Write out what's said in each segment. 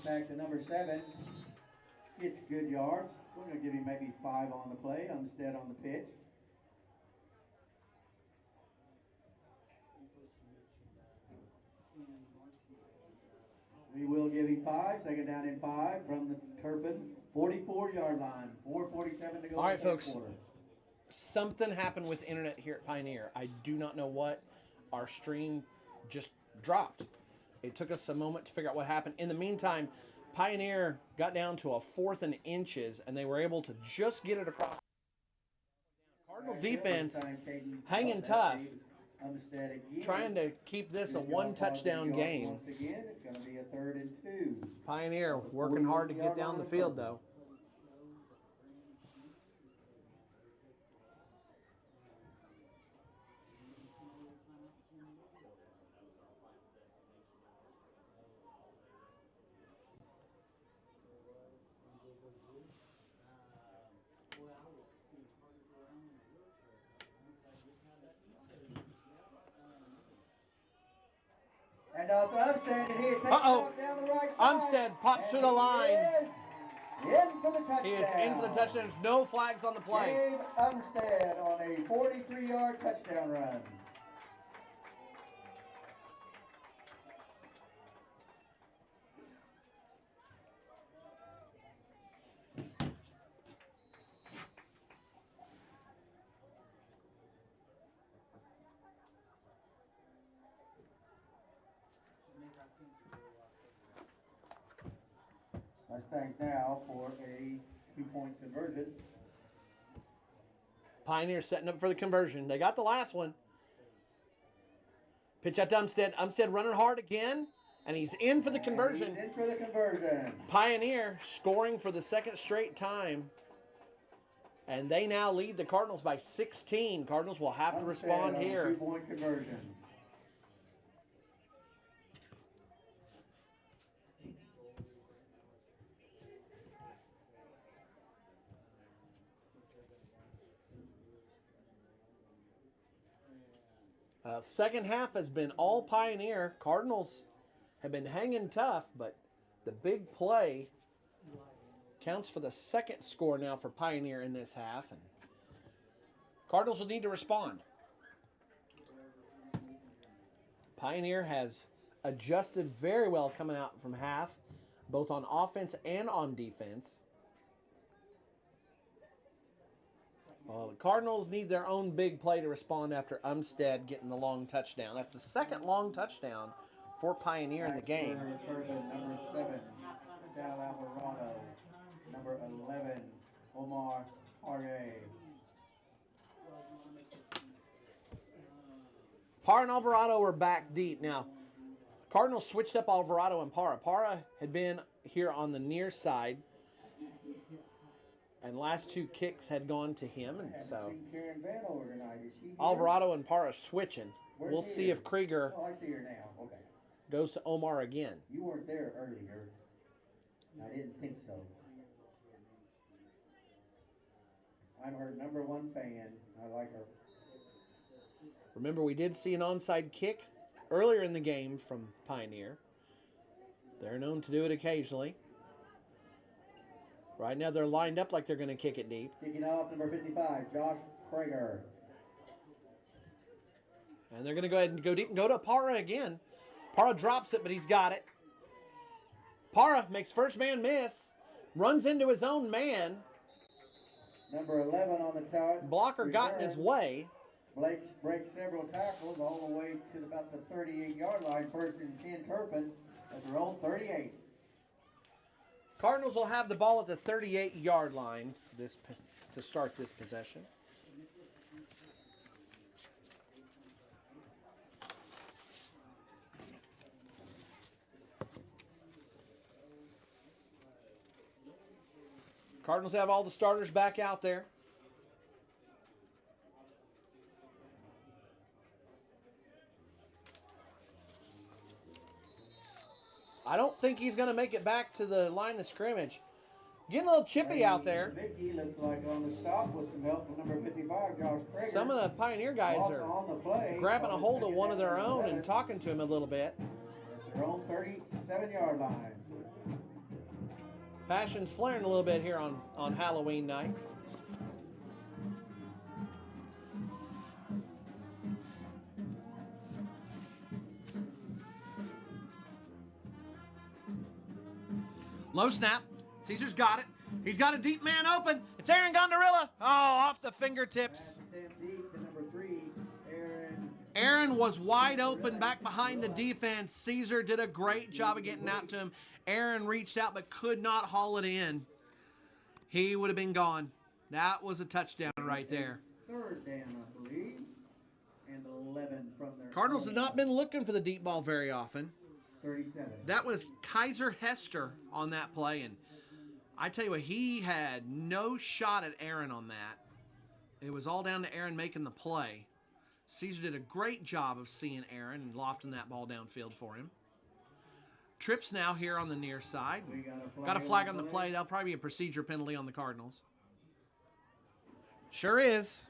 back to number 7. It's good yards. We're going to give him maybe 5 on the play, instead on the pitch. We will give him 5. Second down and 5 from the Turpin 44-yard line. 4:47 to go. All right, folks. Quarter. Something happened with internet here at Pioneer. I do not know what. Our stream just dropped. It took us a moment to figure out what happened. In the meantime, Pioneer got down to a 4th and inches, and they were able to just get it across. Cardinals defense hanging tough, trying to keep this a 1-touchdown game. Once again, it's going to be a 3rd and 2. Pioneer working hard to get down the field, though. And off to Umstead, and he is taken down the right side. Umstead pops through the line. In for the touchdown. He is in for the touchdown. There's no flags on the play. Dave Umstead on a 43-yard touchdown run. Mustangs now for a 2-point conversion. Pioneer setting up for the conversion. They got the last one. Pitch out to Umstead. Umstead running hard again, and he's in for the conversion. He's in for the conversion. Pioneer scoring for the 2nd straight time. And they now lead the Cardinals by 16. Cardinals will have to respond here. 2-point conversion. Second half has been all Pioneer. Cardinals have been hanging tough, but the big play counts for the 2nd score now for Pioneer in this half. And Cardinals will need to respond. Pioneer has adjusted very well coming out from half, both on offense and on defense. Well, the Cardinals need their own big play to respond after Umstead getting the long touchdown. That's the 2nd long touchdown for Pioneer in the game. Number 7, Sal Alvarado. Number 11, Omar Arre. Parra and Alvarado were back deep. Now, Cardinals switched up Alvarado and Parra. Parra had been here on the near side, and last 2 kicks had gone to him, and so Alvarado and Parra switching. We'll see if Krieger goes to Omar again. You weren't there earlier. I didn't think so. I'm her number 1 fan. I like her. Remember, we did see an onside kick earlier in the game from Pioneer. They're known to do it occasionally. Right now, they're lined up like they're going to kick it deep. Kicking off, number 55, Josh Krieger. And they're going to go ahead and go deep and go to Parra again. Parra drops it, but he's got it. Parra makes first man miss. Runs into his own man. Number 11 on the target. Blocker got in his way. Blake breaks several tackles all the way to about the 38-yard line. First and 10 Turpin at their own 38. Cardinals will have the ball at the 38-yard line to start this possession. Cardinals have all the starters back out there. I don't think he's going to make it back to the line of scrimmage. Getting a little chippy out there. Vicky looks like on the stop with some help from number 55, Josh Krieger. Some of the Pioneer guys are grabbing a hold of one of their own and talking to him a little bit. At their own 37-yard line. Passion's flaring a little bit here on Halloween night. Low snap. Caesar's got it. He's got a deep man open. It's Aaron Gondorilla. Oh, off the fingertips. Deep to number 3, Aaron. Aaron was wide open back behind the defense. Caesar did a great job of getting out to him. Aaron reached out but could not haul it in. He would have been gone. That was a touchdown right there. Third down, I believe. And 11 from their Cardinals have not been looking for the deep ball very often. 37. That was Kaiser Hester on that play, and I tell you what, he had no shot at Aaron on that. It was all down to Aaron making the play. Caesar did a great job of seeing Aaron and lofting that ball downfield for him. Trips now here on the near side. Got a flag on the play. That'll probably be a procedure penalty on the Cardinals. Sure is.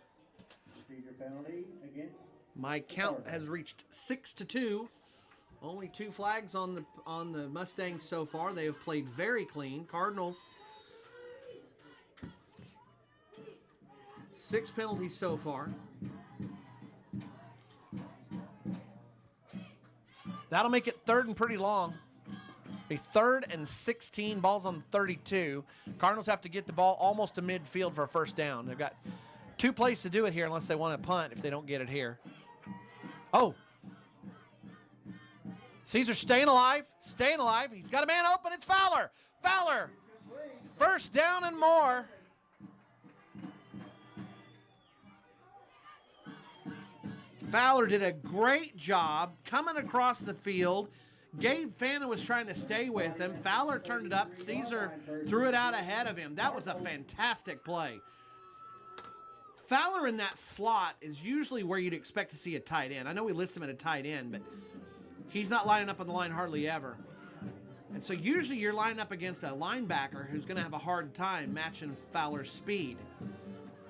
Procedure penalty against. My count has reached 6-2. Only 2 flags on the Mustangs so far. They have played very clean. Cardinals, 6 penalties so far. That'll make it 3rd and pretty long. A 3rd and 16, balls on 32. Cardinals have to get the ball almost to midfield for a first down. They've got 2 plays to do it here unless they want to punt if they don't get it here. Oh. Caesar staying alive, staying alive. He's got a man open. It's Fowler. Fowler. First down and more. Fowler did a great job coming across the field. Gabe Fannin was trying to stay with him. Fowler turned it up. Caesar threw it out ahead of him. That was a fantastic play. Fowler in that slot is usually where you'd expect to see a tight end. I know we list him at a tight end, but he's not lining up on the line hardly ever. And so usually you're lining up against a linebacker who's going to have a hard time matching Fowler's speed.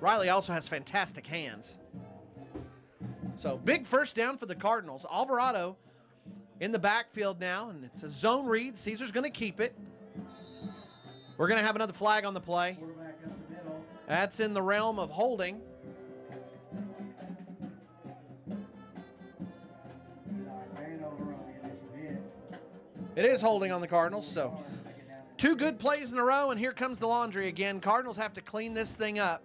Riley also has fantastic hands. So big first down for the Cardinals. Alvarado in the backfield now, and it's a zone read. Caesar's going to keep it. We're going to have another flag on the play. That's in the realm of holding. It is holding on the Cardinals, so 2 good plays in a row, and here comes the laundry again. Cardinals have to clean this thing up.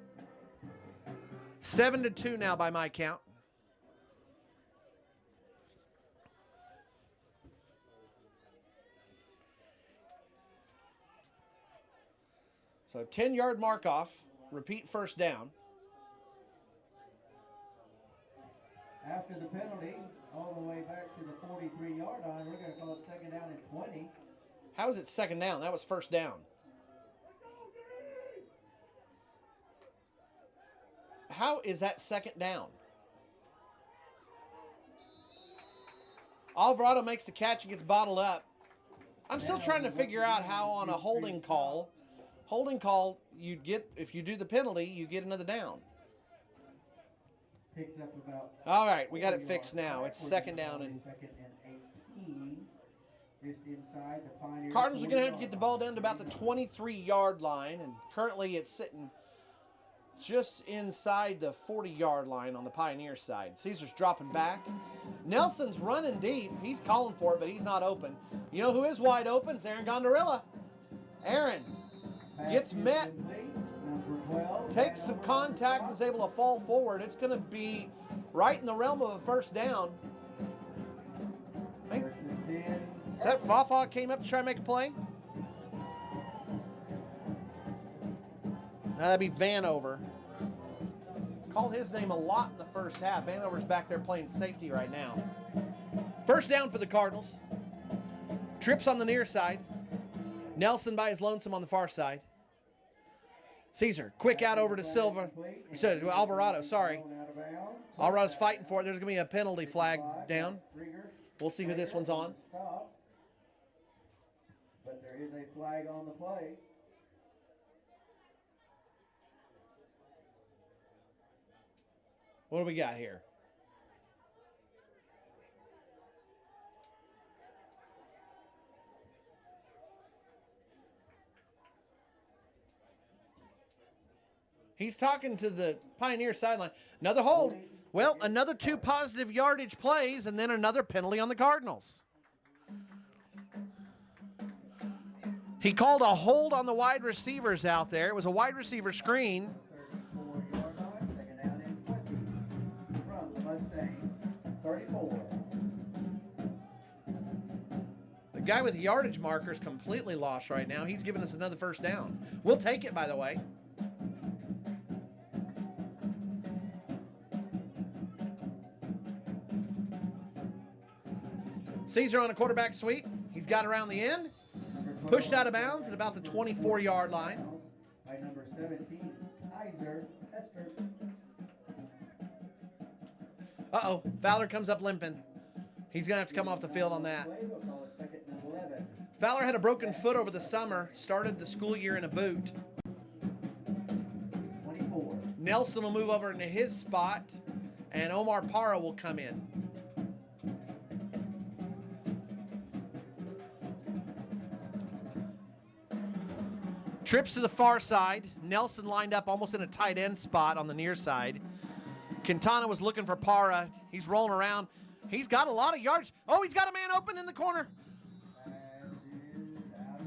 7-2 now by my count. So 10-yard mark off, repeat first down. After the penalty, all the way back to the 43-yard line, we're going to call it second down and 20. How is it second down? That was first down. How is that second down? Alvarado makes the catch and gets bottled up. I'm still trying to figure out how on a holding call, you get, if you do the penalty, you get another down. Picks up about. All right, we got it fixed now. It's second down and. Second and 18. Just inside the Pioneer. Cardinals are going to have to get the ball down to about the 23-yard line, and currently it's sitting just inside the 40-yard line on the Pioneer side. Caesar's dropping back. Nelson's running deep. He's calling for it, but he's not open. You know who is wide open? It's Aaron Gondorilla. Aaron gets met, takes some contact, and is able to fall forward. It's going to be right in the realm of a first down. Is that Fafa came up to try and make a play? That'd be Vanover. Called his name a lot in the first half. Vanover's back there playing safety right now. First down for the Cardinals. Trips on the near side. Nelson by his lonesome on the far side. Caesar, quick out over to Alvarado, sorry. Alvarado's fighting for it. There's going to be a penalty flag down. We'll see who this one's on. But there is a flag on the play. What do we got here? He's talking to the Pioneer sideline. Another hold. Well, another 2 positive yardage plays, and then another penalty on the Cardinals. He called a hold on the wide receivers out there. It was a wide receiver screen. 34-yard line, second down and 20 from the Mustang, 34. The guy with the yardage marker is completely lost right now. He's giving us another first down. We'll take it, by the way. Caesar on a quarterback sweep. He's got around the end. Pushed out of bounds at about the 24-yard line. By number 17, Kaiser Hester. Uh-oh. Fowler comes up limping. He's going to have to come off the field on that. We'll call it second and 11. Fowler had a broken foot over the summer. Started the school year in a boot. 24. Nelson will move over into his spot, and Omar Parra will come in. Trips to the far side. Nelson lined up almost in a tight end spot on the near side. Quintana was looking for Parra. He's rolling around. He's got a lot of yards. Oh, he's got a man open in the corner.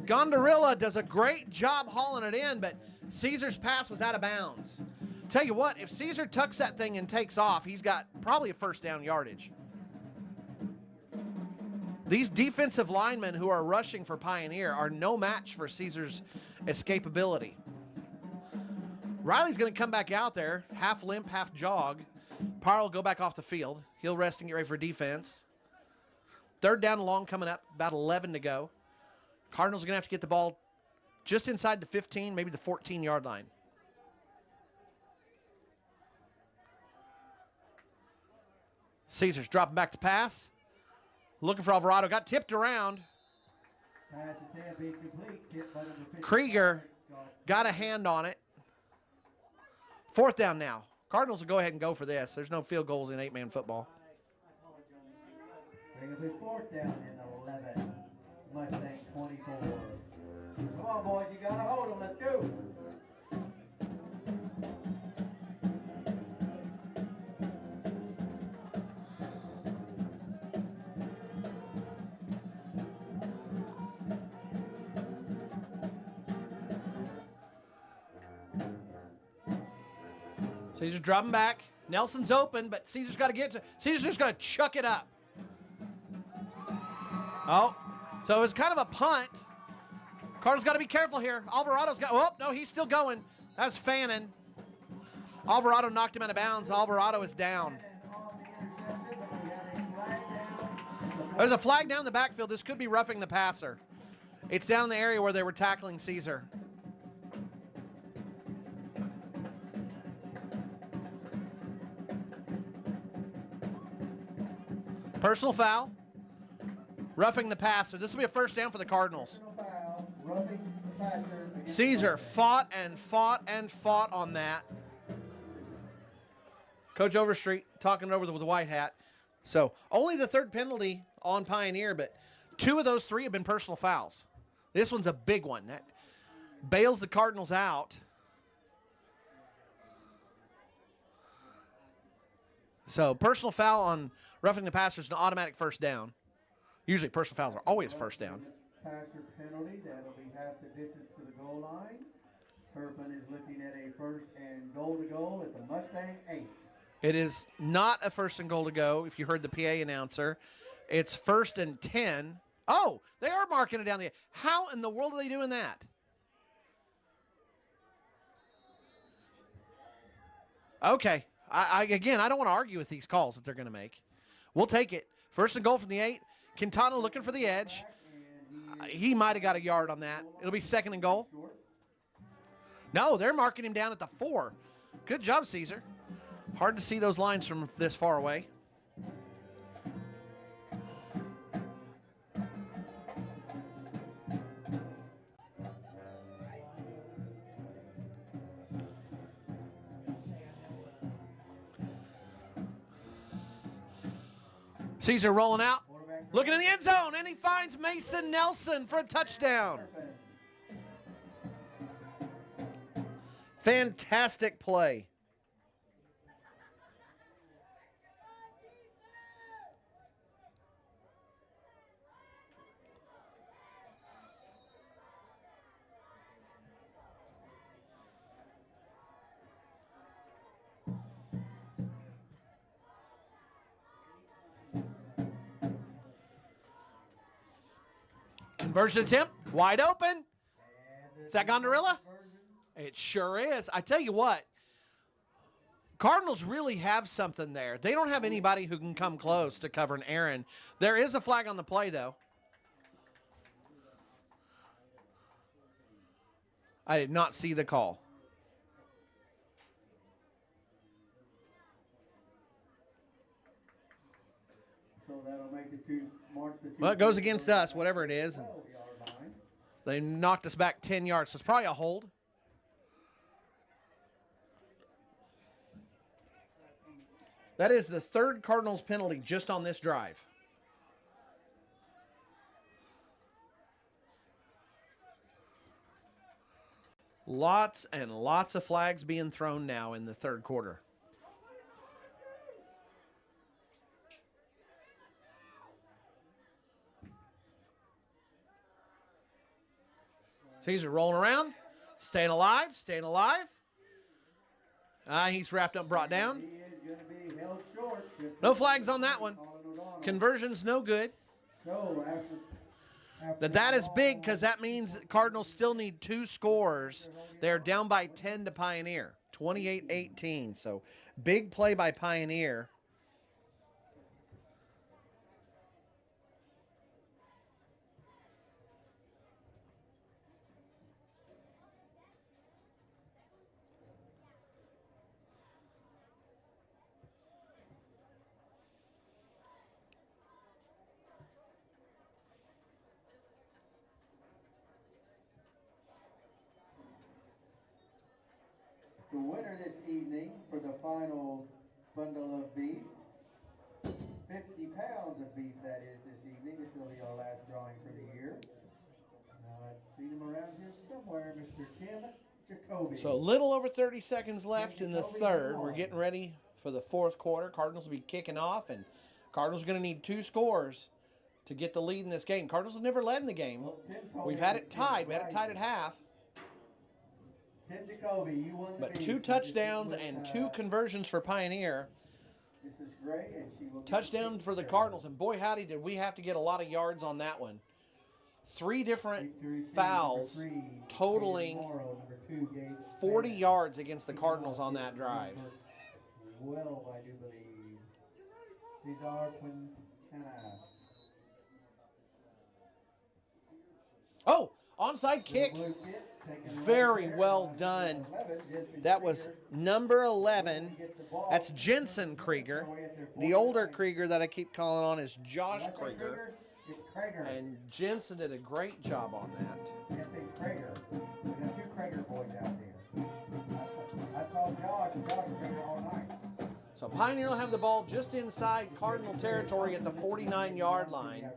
Gondarilla does a great job hauling it in, but Caesar's pass was out of bounds. Tell you what, if Caesar tucks that thing and takes off, he's got probably a first down yardage. These defensive linemen who are rushing for Pioneer are no match for Caesar's escapability. Riley's going to come back out there, half limp, half jog. Parra will go back off the field. He'll rest and get ready for defense. Third down and long coming up, about 11 to go. Cardinals are going to have to get the ball just inside the 15, maybe the 14-yard line. Caesar's dropping back to pass. Looking for Alvarado. Got tipped around. Pass attempt incomplete. Tip by number 55. Krieger got a hand on it. Fourth down now. Cardinals will go ahead and go for this. There's no field goals in 8-man football. Bring up his fourth down in 11. Mustang 24. Come on, boys. You got to hold him. Let's go. Caesar's dropping back. Nelson's open, but Caesar's got to get to. Caesar's just going to chuck it up. Oh, so it's kind of a punt. Cardinals got to be careful here. Alvarado's got. Oh no, he's still going. That's Fannin. Alvarado knocked him out of bounds. Alvarado is down. There's a flag down the backfield. This could be roughing the passer. It's down in the area where they were tackling Caesar. Personal foul. Roughing the passer. This will be a first down for the Cardinals. Caesar fought and fought and fought on that. Coach Overstreet talking over with the white hat. So only the third penalty on Pioneer, but 2 of those 3 have been personal fouls. This one's a big one. That bails the Cardinals out. So personal foul on roughing the passer is an automatic first down. Usually personal fouls are always first down. Passer penalty, that'll be half the distance to the goal line. Turpin is looking at a first and goal to goal at the Mustang 8. It is not a first and goal to go, if you heard the PA announcer. It's first and 10. Oh, they are marking it down the. How in the world are they doing that? Okay. Again, I don't want to argue with these calls that they're going to make. We'll take it. First and goal from the 8. Quintana looking for the edge. He might have got a yard on that. It'll be second and goal. No, they're marking him down at the 4. Good job, Caesar. Hard to see those lines from this far away. Caesar rolling out, looking in the end zone, and he finds Mason Nelson for a touchdown. Fantastic play. Conversion attempt, wide open. Is that Gondorilla? It sure is. I tell you what, Cardinals really have something there. They don't have anybody who can come close to covering Aaron. There is a flag on the play, though. I did not see the call. So that'll make it well, it goes against us, whatever it is. And they knocked us back 10 yards, so it's probably a hold. That is the third Cardinals penalty just on this drive. Lots and lots of flags being thrown now in the third quarter. Caesar rolling around, staying alive, staying alive. He's wrapped up, brought down. No flags on that one. Conversion's no good. But that is big because that means Cardinals still need 2 scores. They're down by 10 to Pioneer, 28-18. So big play by Pioneer. The winner this evening for the final bundle of beef, 50 pounds of beef that is this evening. This will be our last drawing for the year. I've seen him around here somewhere, Mr. Tim Jacoby. So a little over 30 seconds left in the third. We're getting ready for the fourth quarter. Cardinals will be kicking off, and Cardinals are going to need 2 scores to get the lead in this game. Cardinals have never led in the game. We've had it tied. We had it tied at half. But 2 touchdowns and 2 conversions for Pioneer. Touchdown for the Cardinals, and boy howdy did we have to get a lot of yards on that one. 3 different fouls totaling 40 yards against the Cardinals on that drive. Well, I do believe. Oh, onside kick. Very well done. That was number 11. That's Jensen Krieger. The older Krieger that I keep calling on is Josh Krieger. And Jensen did a great job on that. Krieger. We got 2 Krieger boys out there. I saw Josh Krieger all night. So Pioneer will have the ball just inside Cardinal territory at the 49-yard line.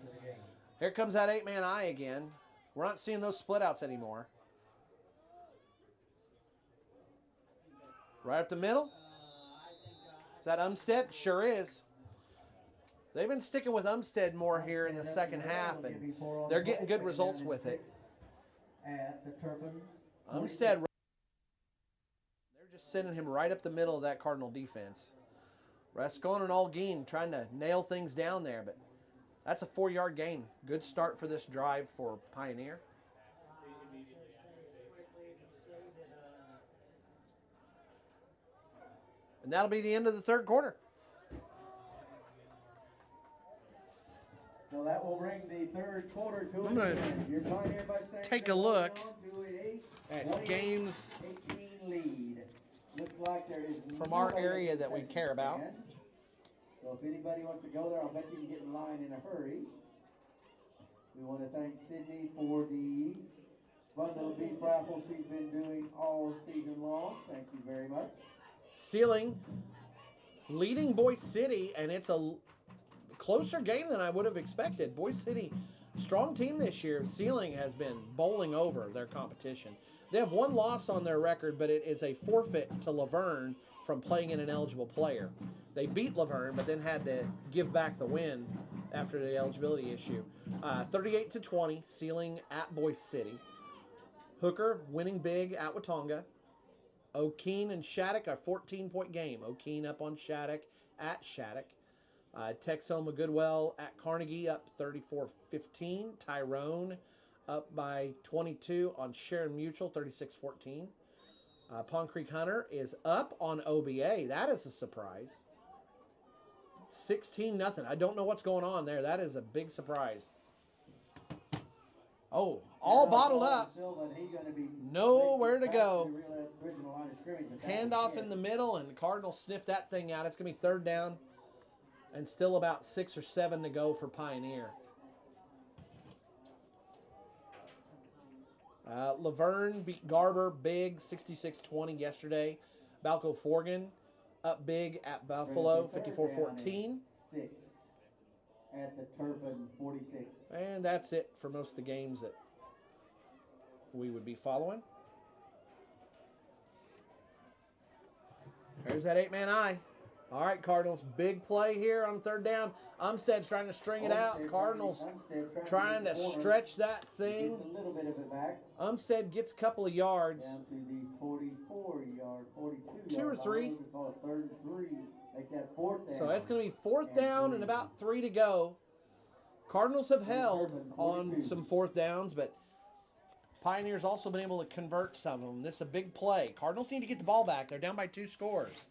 Here comes that 8-man eye again. We're not seeing those split outs anymore. Right up the middle. Is that Umstead? Sure is. They've been sticking with Umstead more here in the second half, and they're getting good results with it. Umstead, they're just sending him right up the middle of that Cardinal defense. Rascon and Algeen trying to nail things down there, but that's a 4-yard gain. Good start for this drive for Pioneer. And that'll be the end of the third quarter. So that will bring the third quarter to I'm going to take a look at games lead. Looks like there is from our area that we care about. So if anybody wants to go there, I'll bet you can get in line in a hurry. We want to thank Sydney for the bundle of beef raffle she's been doing all season long. Thank you very much. Sealing, leading Boise City, and it's a closer game than I would have expected. Boise City Strong team this year. Sealing has been bowling over their competition. They have one loss on their record, but it is a forfeit to Laverne from playing an ineligible player. They beat Laverne, but then had to give back the win after the eligibility issue. 38-20, Sealing at Boise City. Hooker winning big at Watonga. O'Keene and Shattuck, a 14-point game. O'Keene up on Shattuck at Shattuck. Texoma Goodwell at Carnegie up 34-15. Tyrone up by 22 on Sharon Mutual, 36-14. Pond Creek Hunter is up on OBA. That is a surprise. 16-0. I don't know what's going on there. That is a big surprise. Oh, all bottled up. Nowhere to go. Handoff in the middle, and the Cardinals sniff that thing out. It's going to be 3rd down, and still about 6 or 7 to go for Pioneer. Laverne beat Garber big, 66-20 yesterday. Balco Forgan up big at Buffalo, 54-14. At the Turpin 46. And that's it for most of the games that we would be following. There's that 8-man eye. All right, Cardinals, big play here on 3rd down. Umstead's trying to string it out. Cardinals trying to stretch that thing. A little bit of it back. Umstead gets a couple of yards. Down to the 44-yard, 42 2 or 3. 3rd and 3. Make that 4th down. So it's going to be 4th down and about 3 to go. Cardinals have held on some 4th downs, but Pioneers also been able to convert some of them. This is a big play. Cardinals need to get the ball back. They're down by 2 scores.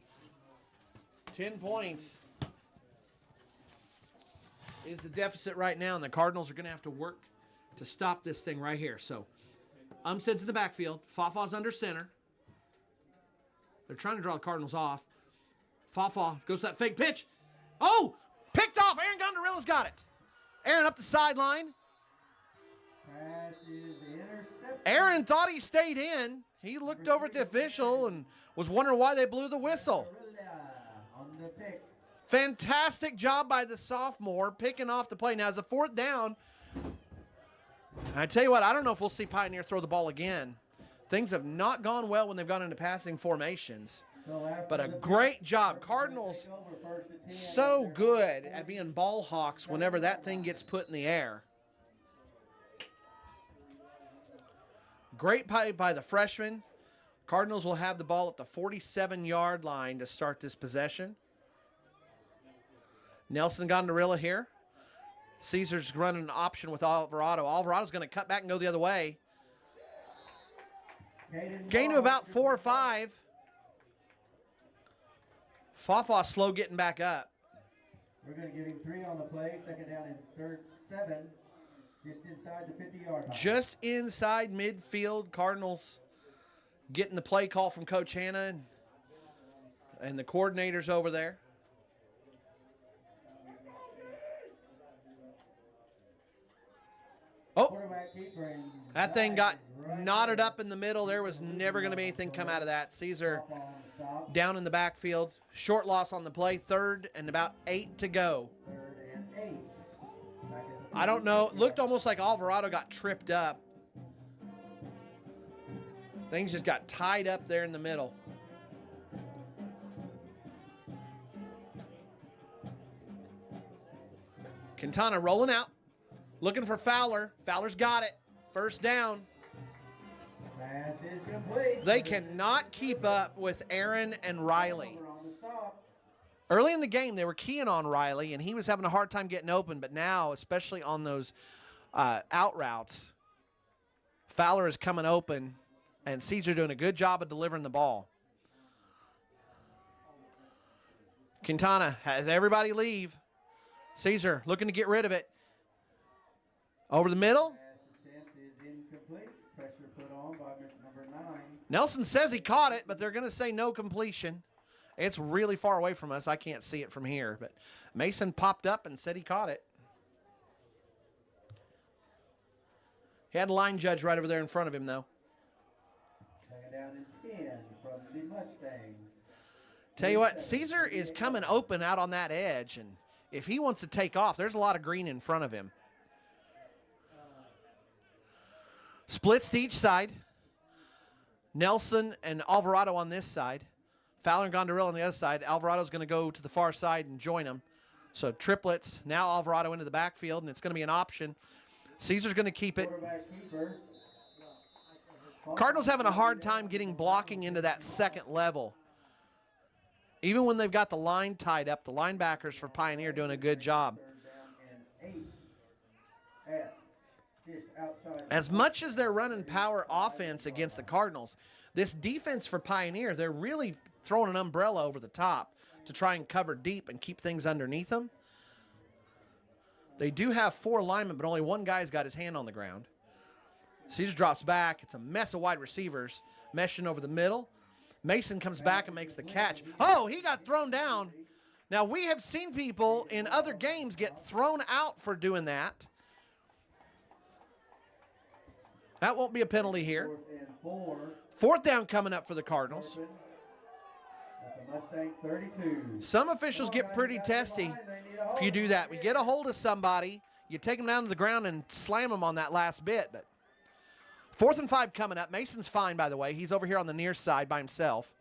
10 points is the deficit right now, and the Cardinals are going to have to work to stop this thing right here. So Umstead's in the backfield. Fafa's under center. They're trying to draw the Cardinals off. Fafa goes to that fake pitch. Oh! Picked off! Aaron Gondorilla's got it. Aaron up the sideline. Pass is intercepted. Aaron thought he stayed in. He looked over at the official and was wondering why they blew the whistle. On the pick. Fantastic job by the sophomore picking off the play. Now, it's a 4th down. I tell you what, I don't know if we'll see Pioneer throw the ball again. Things have not gone well when they've gone into passing formations. But a great job. Cardinals so good at being ball hawks whenever that thing gets put in the air. Great play by the freshman. Cardinals will have the ball at the 47-yard line to start this possession. Nelson Gondorilla here. Caesar's running an option with Alvarado. Alvarado's going to cut back and go the other way. Gain to about 4 or 5. Fafa slow getting back up. We're going to give him 3 on the play. 2nd down and 7. Just inside the 50-yard line. Just inside midfield. Cardinals getting the play call from Coach Hanna and the coordinators over there. Oh, that thing got knotted up in the middle. There was never going to be anything come out of that. Caesar down in the backfield. Short loss on the play. 3rd and about 8 to go. I don't know. It looked almost like Alvarado got tripped up. Things just got tied up there in the middle. Quintana rolling out. Looking for Fowler. Fowler's got it. 1st down. Pass is complete. They cannot keep up with Aaron and Riley. Early in the game, they were keying on Riley, and he was having a hard time getting open. But now, especially on those out routes, Fowler is coming open, and Caesar doing a good job of delivering the ball. Quintana has everybody leave. Caesar looking to get rid of it. Over the middle. Nelson says he caught it, but they're going to say no completion. It's really far away from us. I can't see it from here, but Mason popped up and said he caught it. He had a line judge right over there in front of him, though. Down in 10 from the Mustangs. Tell you what, Caesar is coming open out on that edge, and if he wants to take off, there's a lot of green in front of him. Splits to each side. Nelson and Alvarado on this side. Fowler and Gondorilla on the other side. Alvarado's going to go to the far side and join them. So triplets. Now Alvarado into the backfield, and it's going to be an option. Caesar's going to keep it. Cardinals having a hard time getting blocking into that second level. Even when they've got the line tied up, the linebackers for Pioneer doing a good job. As much as they're running power offense against the Cardinals, this defense for Pioneer, they're really throwing an umbrella over the top to try and cover deep and keep things underneath them. They do have 4 linemen, but only one guy's got his hand on the ground. Caesar drops back. It's a mess of wide receivers meshing over the middle. Mason comes back and makes the catch. Oh, he got thrown down. Now, we have seen people in other games get thrown out for doing that. That won't be a penalty here. 4th down coming up for the Cardinals. Some officials get pretty testy if you do that. We get a hold of somebody, you take them down to the ground and slam them on that last bit. But 4th and 5 coming up. Mason's fine, by the way. He's over here on the near side by himself.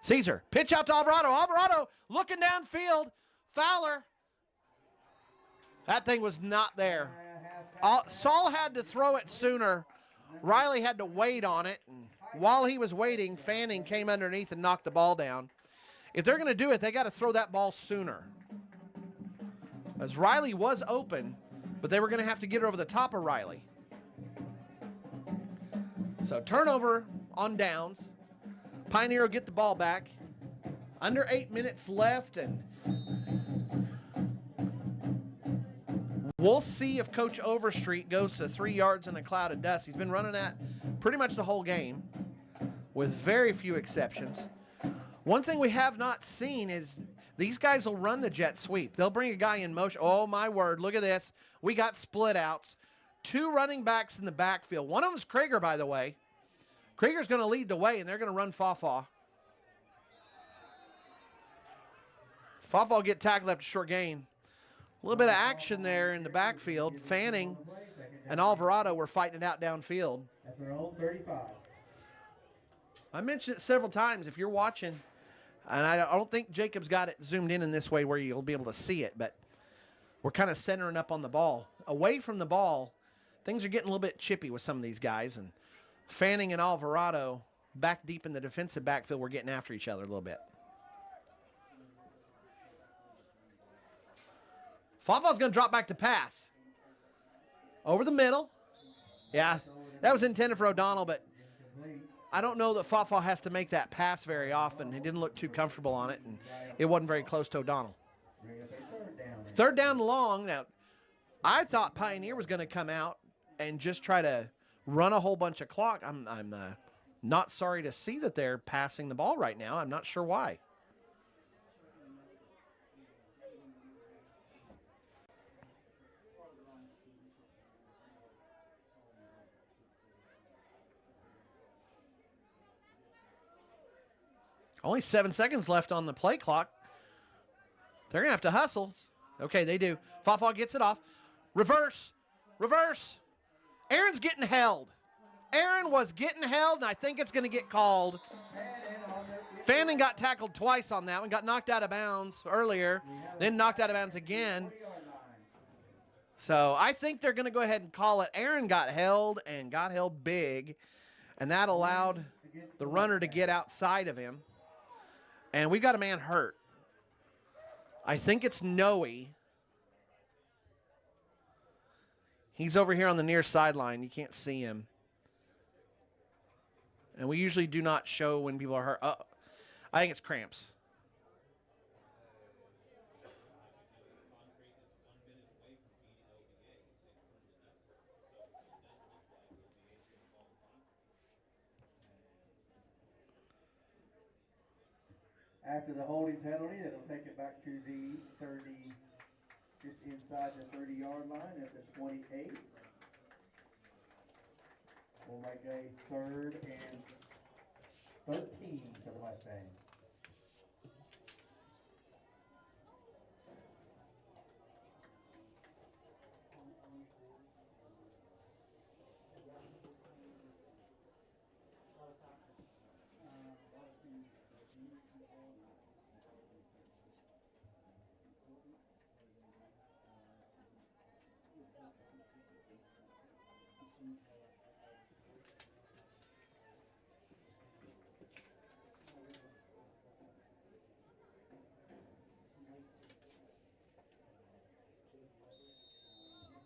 Caesar, pitch out to Alvarado. Alvarado looking downfield. Fowler. That thing was not there. Saul had to throw it sooner. Riley had to wait on it. And while he was waiting, Fanning came underneath and knocked the ball down. If they're going to do it, they got to throw that ball sooner. As Riley was open, but they were going to have to get it over the top of Riley. So turnover on downs. Pioneer will get the ball back. Under 8 minutes left, and we'll see if Coach Overstreet goes to 3 yards in a cloud of dust. He's been running that pretty much the whole game, with very few exceptions. One thing we have not seen is these guys will run the jet sweep. They'll bring a guy in motion. Oh, my word, look at this. We got split outs. 2 running backs in the backfield. One of them is Krieger, by the way. Krieger's going to lead the way, and they're going to run Fafa. Fafa will get tackled after short gain. A little bit of action there in the backfield. Fanning and Alvarado were fighting it out downfield. That's their own 35. I mentioned it several times. If you're watching, and I don't think Jacob's got it zoomed in this way where you'll be able to see it, but we're kind of centering up on the ball. Away from the ball, things are getting a little bit chippy with some of these guys, and Fanning and Alvarado back deep in the defensive backfield, we're getting after each other a little bit. Fafa's going to drop back to pass. Over the middle. Yeah, that was intended for O'Donnell, but I don't know that Fafa has to make that pass very often. He didn't look too comfortable on it, and it wasn't very close to O'Donnell. 3rd down long. Now, I thought Pioneer was going to come out and just try to run a whole bunch of clock. I'm not sorry to see that they're passing the ball right now. I'm not sure why. Only 7 seconds left on the play clock. They're going to have to hustle. Okay, they do. Fafa gets it off. Reverse. Reverse. Aaron's getting held. Aaron was getting held, and I think it's going to get called. Fanning got tackled twice on that one. Got knocked out of bounds earlier, then knocked out of bounds again. So I think they're going to go ahead and call it. Aaron got held, and got held big, and that allowed the runner to get outside of him. And we got a man hurt. I think it's Noe. He's over here on the near sideline. You can't see him. And we usually do not show when people are hurt. I think it's cramps. After the holding penalty, that'll take it back to the 30, just inside the 30-yard line at the 28. We'll make a 3rd and 13 for the Mustangs.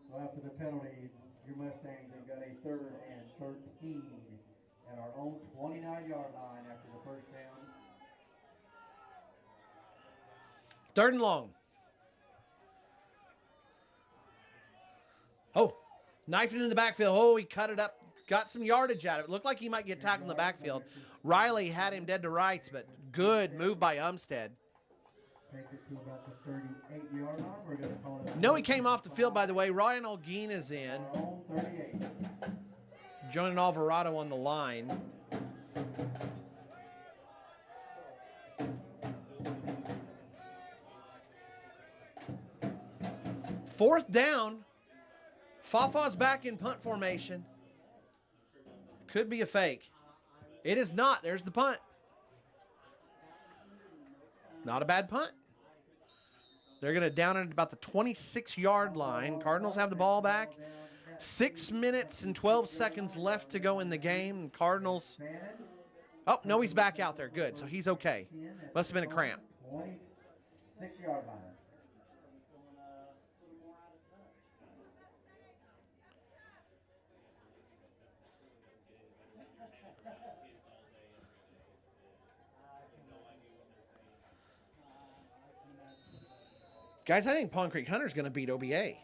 So after the penalty, your Mustangs have got a 3rd and 13 at our own 29-yard line after the first down. 3rd and long. Oh, knifing in the backfield. Oh, he cut it up. Got some yardage out of it. Looked like he might get tackled in the backfield. Riley had him dead to rights, but good move by Umstead. Take it to about the 38-yard line. We're going to call it. No, he came off the field, by the way. Ryan Olguin is in. Our own 38. Joining Alvarado on the line. Fourth down. Fafa's back in punt formation. Could be a fake. It is not. There's the punt. Not a bad punt. They're going to down it at about the 26-yard line. Cardinals have the ball back. 6 minutes and 12 seconds left to go in the game. Cardinals. Oh, no, he's back out there. Good. So he's okay. Must have been a cramp. 26-yard line. Guys, I think Pond Creek Hunter's going to beat OBA.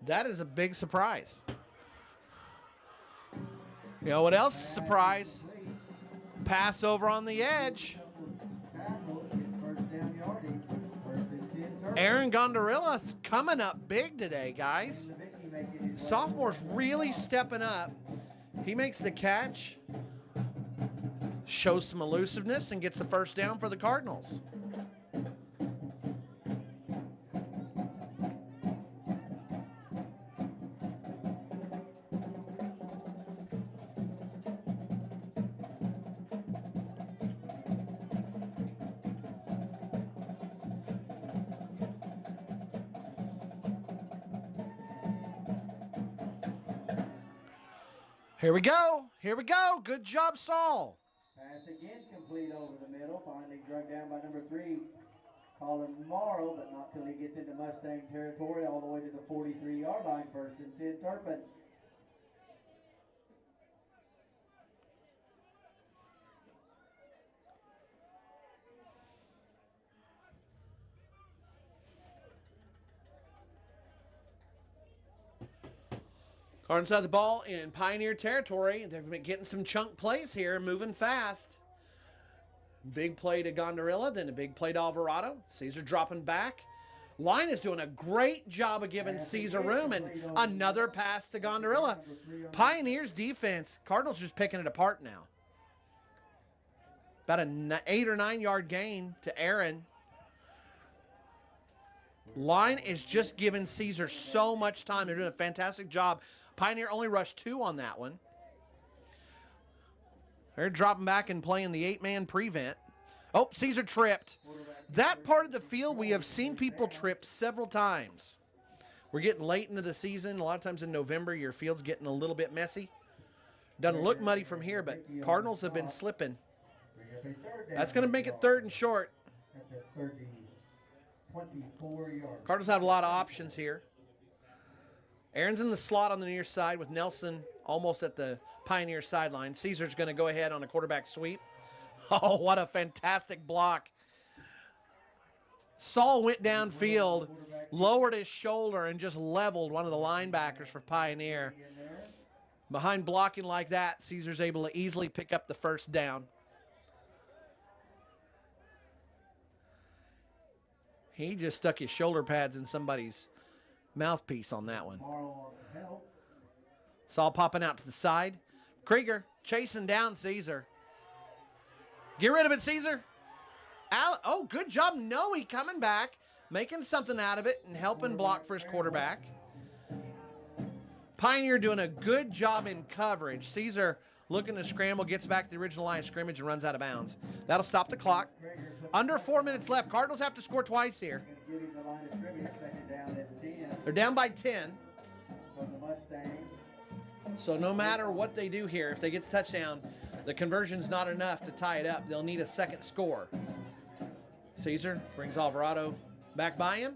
That is a big surprise. You know what else is a surprise? Pass over on the edge. Aaron Gondorilla's coming up big today, guys. Sophomore's really stepping up. He makes the catch, shows some elusiveness, and gets the first down for the Cardinals. Here we go. Here we go. Good job, Saul. Pass again complete over the middle. Finally drug down by number 3. Colin Morrow, but not till he gets into Mustang territory all the way to the 43-yard line. First and 10, Turpin. Cardinals have the ball in Pioneer territory. They're getting some chunk plays here, moving fast. Big play to Gondorilla, then a big play to Alvarado. Caesar dropping back. Line is doing a great job of giving Caesar room, and another pass to Gondorilla. Pioneers defense, Cardinals just picking it apart now. About an 8 or 9 yard gain to Aaron. Line is just giving Caesar so much time. They're doing a fantastic job. Pioneer only rushed 2 on that one. They're dropping back and playing the 8-man prevent. Oh, Caesar tripped. That part of the field, we have seen people trip several times. We're getting late into the season. A lot of times in November, your field's getting a little bit messy. Doesn't look muddy from here, but Cardinals have been slipping. That's going to make it 3rd and short. Cardinals have a lot of options here. Aaron's in the slot on the near side with Nelson almost at the Pioneer sideline. Caesar's going to go ahead on a quarterback sweep. Oh, what a fantastic block. Saul went downfield, lowered his shoulder, and just leveled one of the linebackers for Pioneer. Behind blocking like that, Caesar's able to easily pick up the first down. He just stuck his shoulder pads in somebody's mouthpiece on that one. Saul popping out to the side. Krieger chasing down Caesar. Get rid of it, Caesar. Oh, good job. Noe coming back, making something out of it and helping block for his quarterback. Pioneer doing a good job in coverage. Caesar looking to scramble, gets back to the original line of scrimmage and runs out of bounds. That'll stop the clock. Under 4 minutes left. Cardinals have to score twice here. They're down by 10. So no matter what they do here, if they get the touchdown, the conversion's not enough to tie it up. They'll need a second score. Caesar brings Alvarado back by him.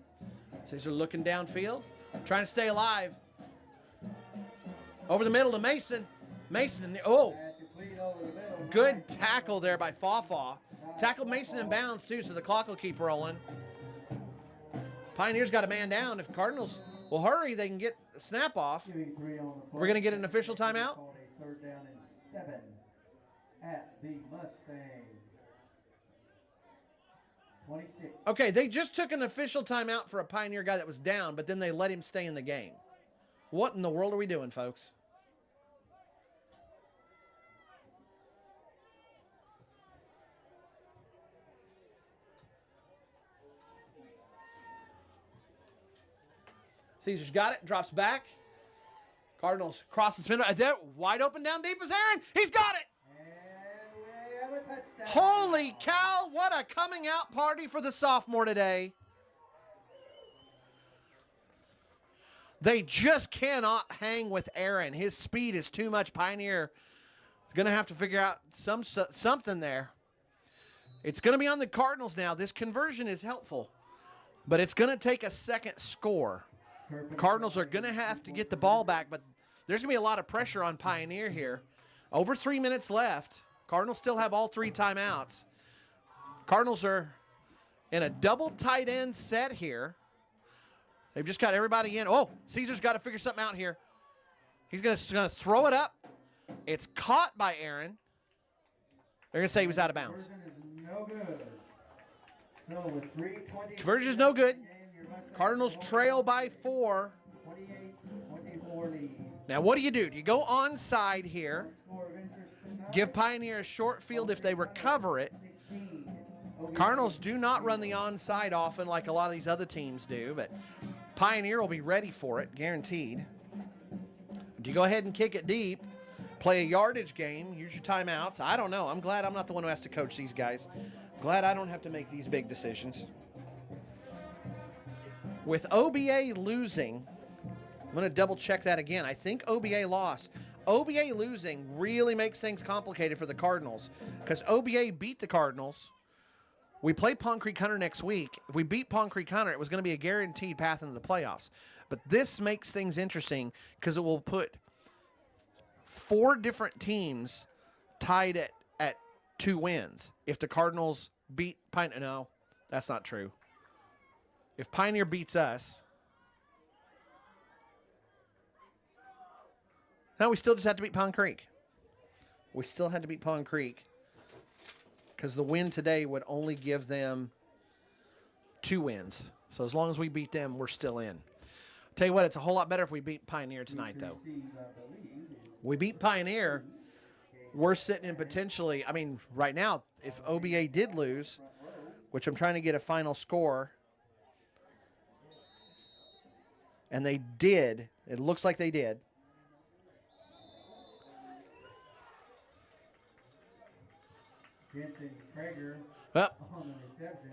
Caesar looking downfield, trying to stay alive. Over the middle to Mason. Mason, good tackle there by Faw. Tackled Mason in bounds too, so the clock will keep rolling. Pioneers got a man down. If Cardinals will hurry, they can get the snap off. We're going to get an official timeout. Third down and 7 at the Mustang. 26. Okay, they just took an official timeout for a Pioneer guy that was down, but then they let him stay in the game. What in the world are we doing, folks? Caesar's got it, drops back. Cardinals cross the spin. Wide open down deep is Aaron. He's got it. And we have a touchdown. Holy cow, what a coming out party for the sophomore today. They just cannot hang with Aaron. His speed is too much. Pioneer is going to have to figure out something there. It's going to be on the Cardinals now. This conversion is helpful, but it's going to take a second score. The Cardinals are going to have to get the ball back, but there's going to be a lot of pressure on Pioneer here. Over 3 minutes left. Cardinals still have all 3 timeouts. Cardinals are in a double tight end set here. They've just got everybody in. Oh, Caesar's got to figure something out here. He's going to throw it up. It's caught by Aaron. They're going to say he was out of bounds. Conversion is no good. Cardinals trail by 4. Now, what do? Do you go onside here? Give Pioneer a short field if they recover it. Cardinals do not run the onside often like a lot of these other teams do, but Pioneer will be ready for it, guaranteed. Do you go ahead and kick it deep, play a yardage game, use your timeouts? I don't know. I'm glad I'm not the one who has to coach these guys. Glad I don't have to make these big decisions. With OBA losing, I'm going to double check that again. I think OBA lost. OBA losing really makes things complicated for the Cardinals because OBA beat the Cardinals. We play Pond Creek Hunter next week. If we beat Pond Creek Hunter, it was going to be a guaranteed path into the playoffs. But this makes things interesting because it will put 4 different teams tied at 2 wins. If the Cardinals beat Pioneer, no, that's not true. If Pioneer beats us, no, we still just have to beat Pond Creek. We still had to beat Pond Creek because the win today would only give them 2 wins. So as long as we beat them, we're still in. Tell you what, it's a whole lot better if we beat Pioneer tonight, though. We beat Pioneer, we're sitting in potentially, I mean, right now, if OBA did lose, which I'm trying to get a final score, and they did, it looks like they did.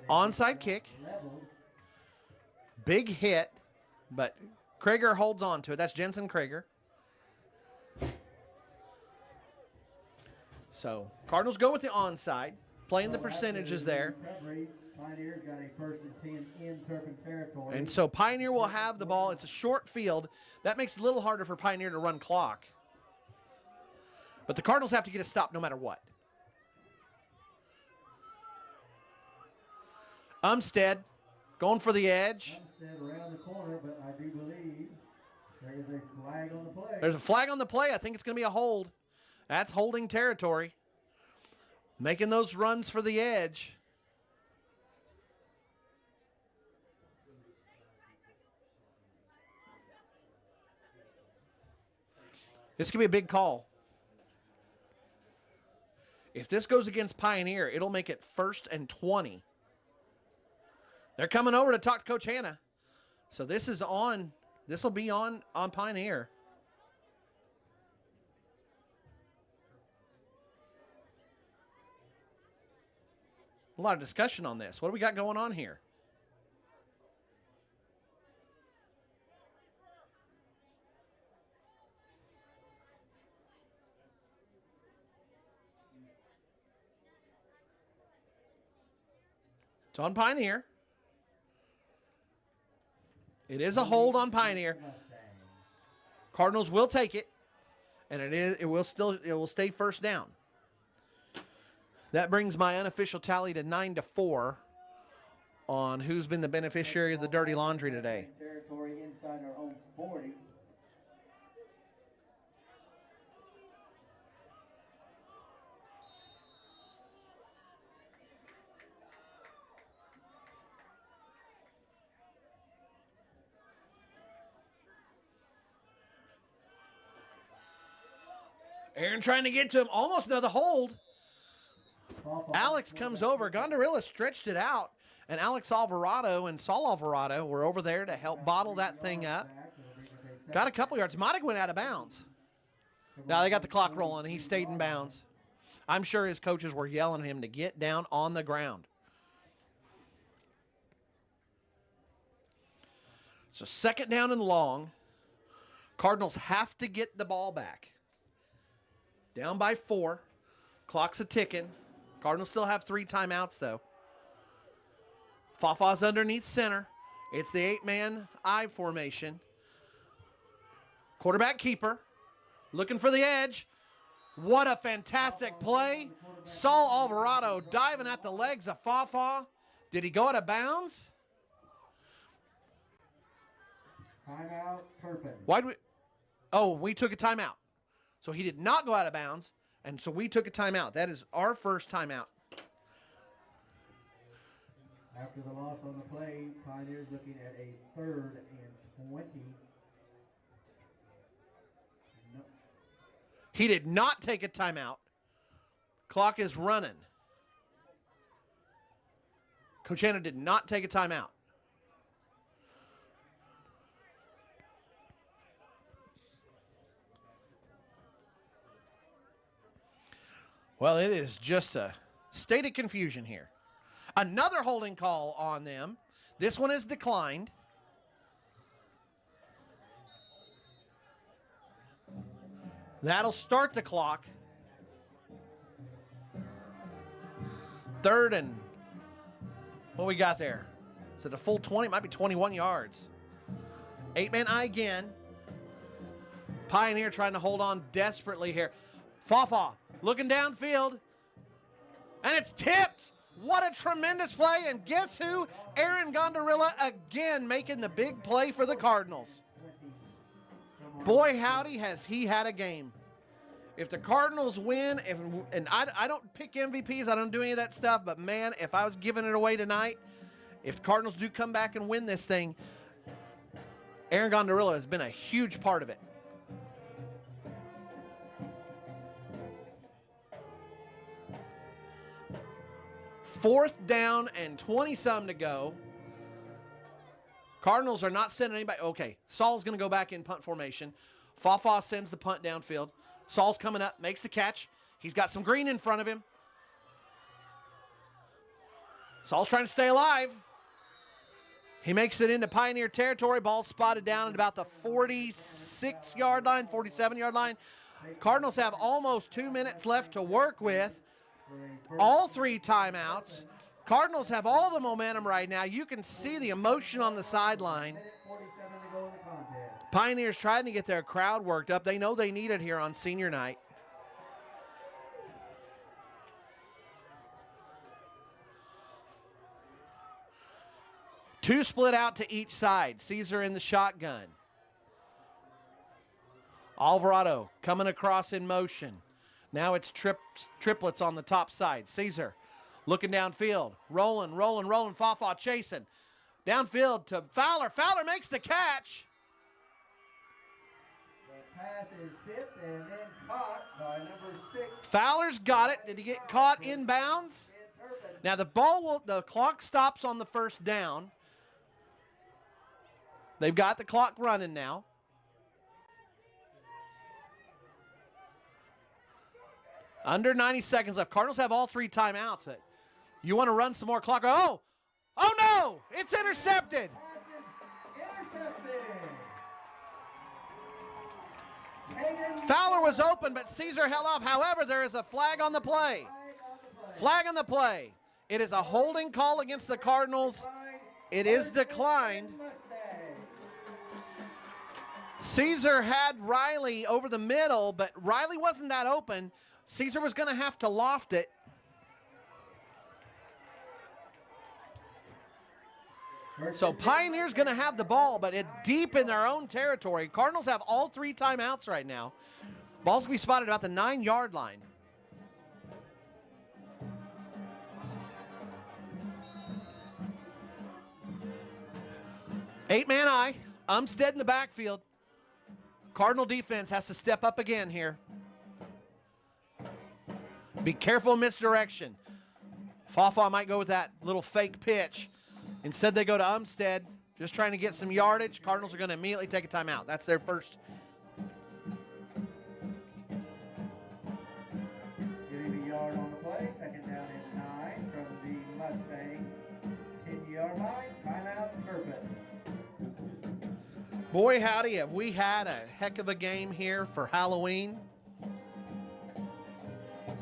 Onside kick. Big hit, but Krager holds on to it. That's Jensen Krager. So Cardinals go with the onside, playing the percentages there. And so Pioneer will have the ball. It's a short field. That makes it a little harder for Pioneer to run clock. But the Cardinals have to get a stop no matter what. Umstead going for the edge. Around the corner, but I do believe there is a flag on the play. There's a flag on the play. I think it's going to be a hold. That's holding territory. Making those runs for the edge. This could be a big call. If this goes against Pioneer, it'll make it 1st and 20. They're coming over to talk to Coach Hanna. So this is on. This will be on Pioneer. A lot of discussion on this. What do we got going on here? It's on Pioneer. It is a hold on Pioneer. Cardinals will take it, and it will stay first down. That brings my unofficial tally to 9-4 on who's been the beneficiary of the dirty laundry today. Territory inside our own 40. Aaron trying to get to him. Almost another hold. Alex comes over. Gondorilla stretched it out. And Alex Alvarado and Saul Alvarado were over there to help bottle that thing up. Got a couple yards. Might have went out of bounds. Now they got the clock rolling. He stayed in bounds. I'm sure his coaches were yelling at him to get down on the ground. So second down and long. Cardinals have to get the ball back. Down by 4. Clock's a-ticking. Cardinals still have 3 timeouts, though. Fafa's underneath center. It's the 8-man I formation. Quarterback keeper. Looking for the edge. What a fantastic play. Saul Alvarado diving at the legs of Fafa. Did he go out of bounds? Timeout, Turpin. Why'd we? Oh, we took a timeout. So he did not go out of bounds, and so we took a timeout. That is our first timeout. After the loss on the play, Pioneers looking at a 3rd and 20. No. He did not take a timeout. Clock is running. Coach Anna did not take a timeout. Well, it is just a state of confusion here. Another holding call on them. This one is declined. That'll start the clock. 3rd and what we got there? Is it a full 20? It might be 21 yards. 8-man I again. Pioneer trying to hold on desperately here. Fafa looking downfield. And it's tipped. What a tremendous play. And guess who? Aaron Gondorilla again making the big play for the Cardinals. Boy, howdy, has he had a game. If the Cardinals win, and I don't pick MVPs, I don't do any of that stuff, but man, if I was giving it away tonight, if the Cardinals do come back and win this thing, Aaron Gondorilla has been a huge part of it. Fourth down and 20-some to go. Cardinals are not sending anybody. Okay, Saul's going to go back in punt formation. Fafa sends the punt downfield. Saul's coming up, makes the catch. He's got some green in front of him. Saul's trying to stay alive. He makes it into Pioneer territory. Ball spotted down at about the 46-yard line, 47-yard line. Cardinals have almost 2 minutes left to work with. All 3 timeouts. Cardinals have all the momentum right now. You can see the emotion on the sideline. Pioneers trying to get their crowd worked up. They know they need it here on senior night. Two split out to each side. Caesar in the shotgun. Alvarado coming across in motion. Now it's triplets on the top side. Caesar looking downfield. Rolling. Fafa chasing. Downfield to Fowler. Fowler makes the catch. The pass is tipped and then caught by number 6. Fowler's got it. Did he get caught in bounds? Now the clock stops on the first down. They've got the clock running now. Under 90 seconds left. Cardinals have all 3 timeouts. You want to run some more clock? Oh no! It's intercepted. Fowler was open, but Caesar held off. However, there is a flag on the play. Flag on the play. It is a holding call against the Cardinals. It is declined. Caesar had Riley over the middle, but Riley wasn't that open. Caesar was going to have to loft it. So Pioneer's going to have the ball, but it deep in their own territory. Cardinals have all 3 timeouts right now. Ball's going to be spotted about the 9-yard line. Eight-man eye. Umstead in the backfield. Cardinal defense has to step up again here. Be careful of misdirection. Fafa might go with that little fake pitch. Instead, they go to Umstead, just trying to get some yardage. Cardinals are going to immediately take a timeout. That's their first. Getting a yard on the play. Second down and 9 from the Mustang. 10-yard line. Timeout, Turpin. Boy, howdy, have we had a heck of a game here for Halloween.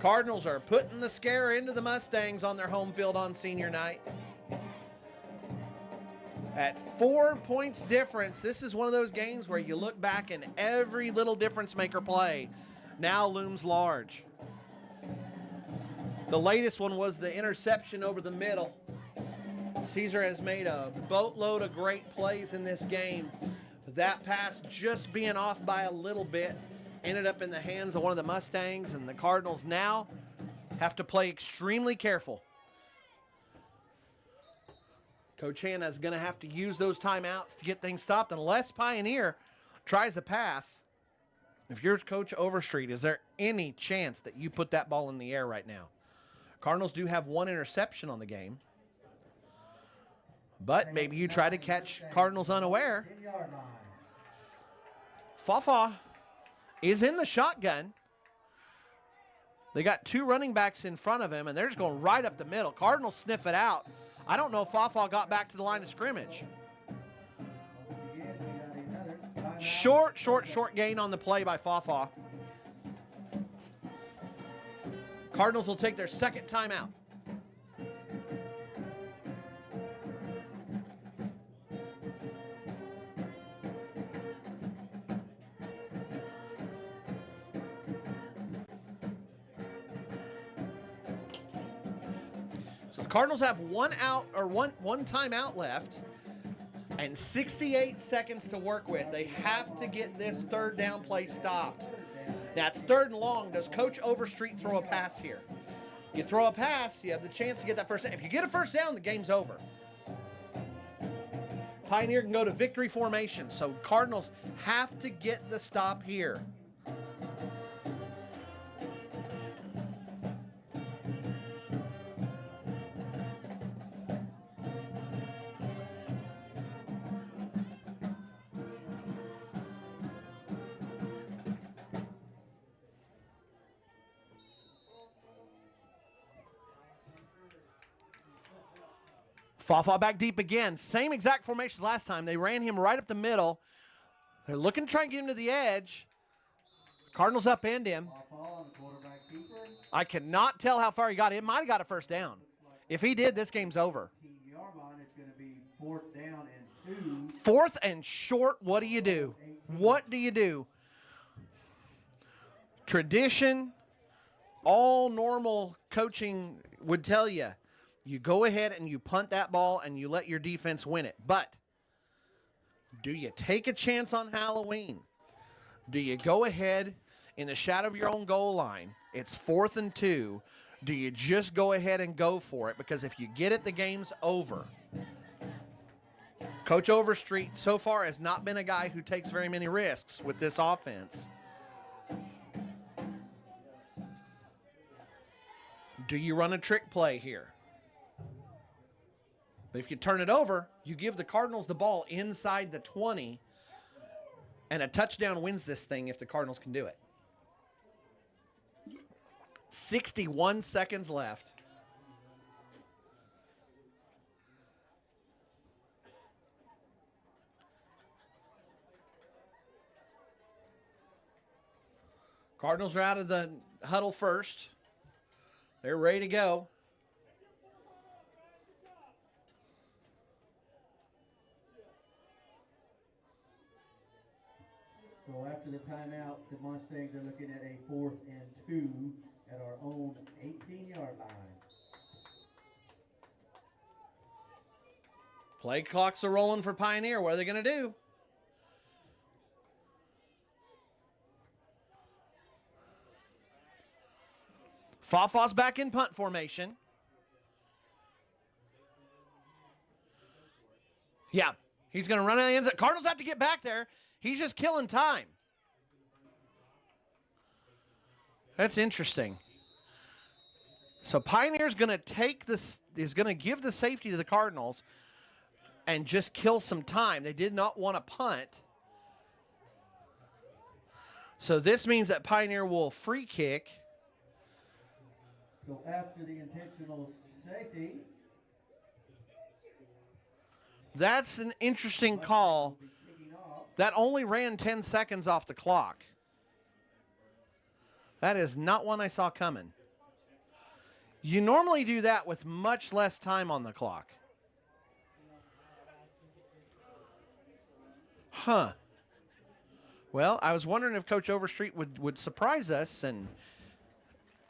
Cardinals are putting the scare into the Mustangs on their home field on senior night. At 4 points difference, this is one of those games where you look back and every little difference maker play now looms large. The latest one was the interception over the middle. Caesar has made a boatload of great plays in this game. That pass just being off by a little bit ended up in the hands of one of the Mustangs, and the Cardinals now have to play extremely careful. Coach Hanna is going to have to use those timeouts to get things stopped unless Pioneer tries a pass. If you're Coach Overstreet, is there any chance that you put that ball in the air right now? Cardinals do have 1 interception on the game. But maybe you try to catch Cardinals unaware. Fafa is in the shotgun. They got 2 running backs in front of him, and they're just going right up the middle. Cardinals sniff it out. I don't know if Fafa got back to the line of scrimmage. Short gain on the play by Fafa. Cardinals will take their second timeout. So the Cardinals have one timeout left and 68 seconds to work with. They have to get this third down play stopped. Now it's 3rd and long. Does Coach Overstreet throw a pass here? You throw a pass, you have the chance to get that first down. If you get a first down, the game's over. Pioneer can go to victory formation, so Cardinals have to get the stop here. Fafa back deep again. Same exact formation last time. They ran him right up the middle. They're looking to try and get him to the edge. Cardinals upend him. I cannot tell how far he got. It might have got a first down. If he did, this game's over. 4th and short, what do you do? What do you do? Tradition, all normal coaching would tell you, you go ahead and you punt that ball and you let your defense win it. But do you take a chance on Halloween? Do you go ahead in the shadow of your own goal line? It's 4th and 2. Do you just go ahead and go for it? Because if you get it, the game's over. Coach Overstreet so far has not been a guy who takes very many risks with this offense. Do you run a trick play here? But if you turn it over, you give the Cardinals the ball inside the 20, and a touchdown wins this thing if the Cardinals can do it. 61 seconds left. Cardinals are out of the huddle first. They're ready to go. So after the timeout, the Mustangs are looking at a 4th and 2 at our own 18-yard line. Play clocks are rolling for Pioneer. What are they going to do? Fafa's back in punt formation. Yeah, he's going to run out of the end zone. Cardinals have to get back there. He's just killing time. That's interesting. So Pioneer's going to take this, is going to give the safety to the Cardinals and just kill some time. They did not want to punt. So this means that Pioneer will free kick. So after the intentional safety. That's an interesting call. That only ran 10 seconds off the clock. That is not one I saw coming. You normally do that with much less time on the clock. Huh. Well, I was wondering if Coach Overstreet would surprise us, and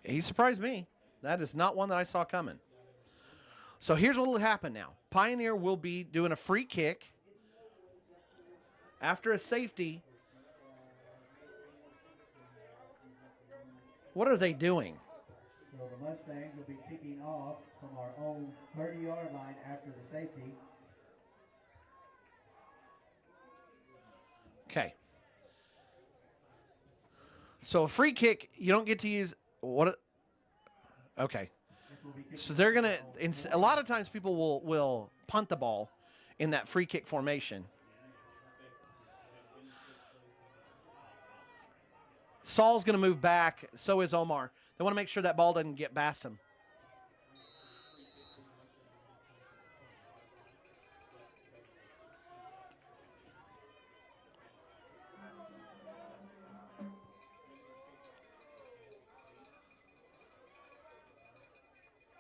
he surprised me. That is not one that I saw coming. So here's what will happen now. Pioneer will be doing a free kick after a safety. What are they doing? So the Mustangs will be kicking off from our own 30-yard line after the safety. Okay. So a free kick, you don't get to use what? Okay. So they're gonna. A lot of times people will punt the ball in that free kick formation. Saul's gonna move back. So is Omar. They want to make sure that ball doesn't get past him.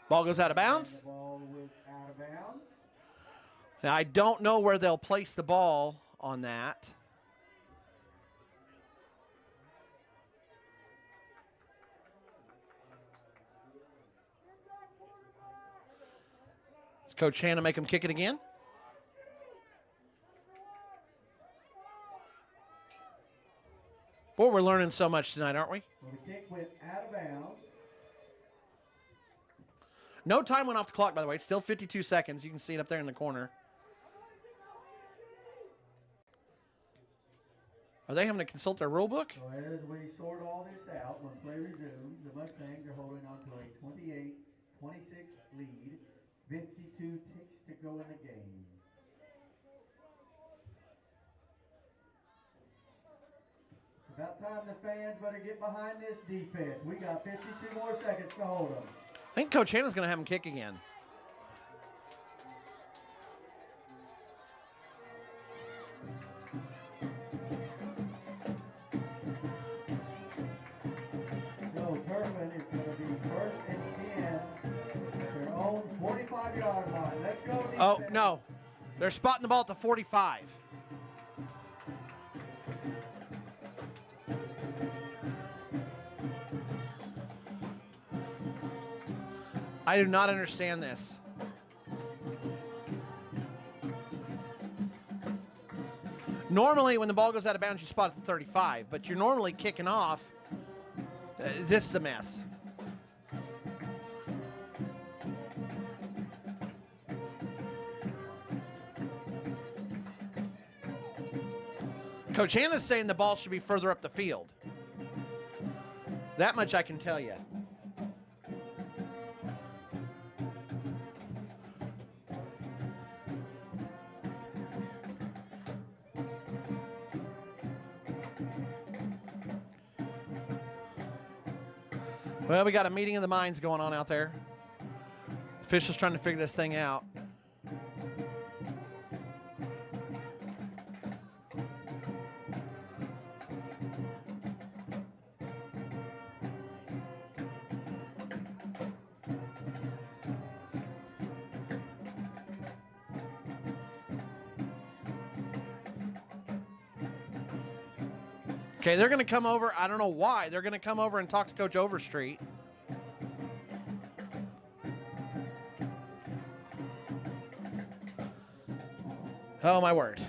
Ball goes out of bounds. The ball was out of bounds. Now, I don't know where they'll place the ball on that. Is Coach Hanna make him kick it again? Boy, we're learning so much tonight, aren't we? Well, the kick went out of bounds. No time went off the clock, by the way. It's still 52 seconds. You can see it up there in the corner. Are they having to consult their rule book? So as we sort all this out, when play resumes, the Mustangs are holding on to a 28-26 lead. 52 ticks to go in the game. It's about time the fans better get behind this defense. We got 52 more seconds to hold them. I think Coach Hanna's going to have him kick again. So Turpin is going to be 1st and 10. Their own 45-yard line. Let's go defense. Oh, no. They're spotting the ball at the 45. I do not understand this. Normally, when the ball goes out of bounds, you spot at the 35, but you're normally kicking off. This is a mess. Coach Hanna's saying the ball should be further up the field. That much I can tell you. Well, we got a meeting of the minds going on out there. Officials trying to figure this thing out. Okay, they're going to come over. I don't know why. They're going to come over and talk to Coach Overstreet. Oh, my word.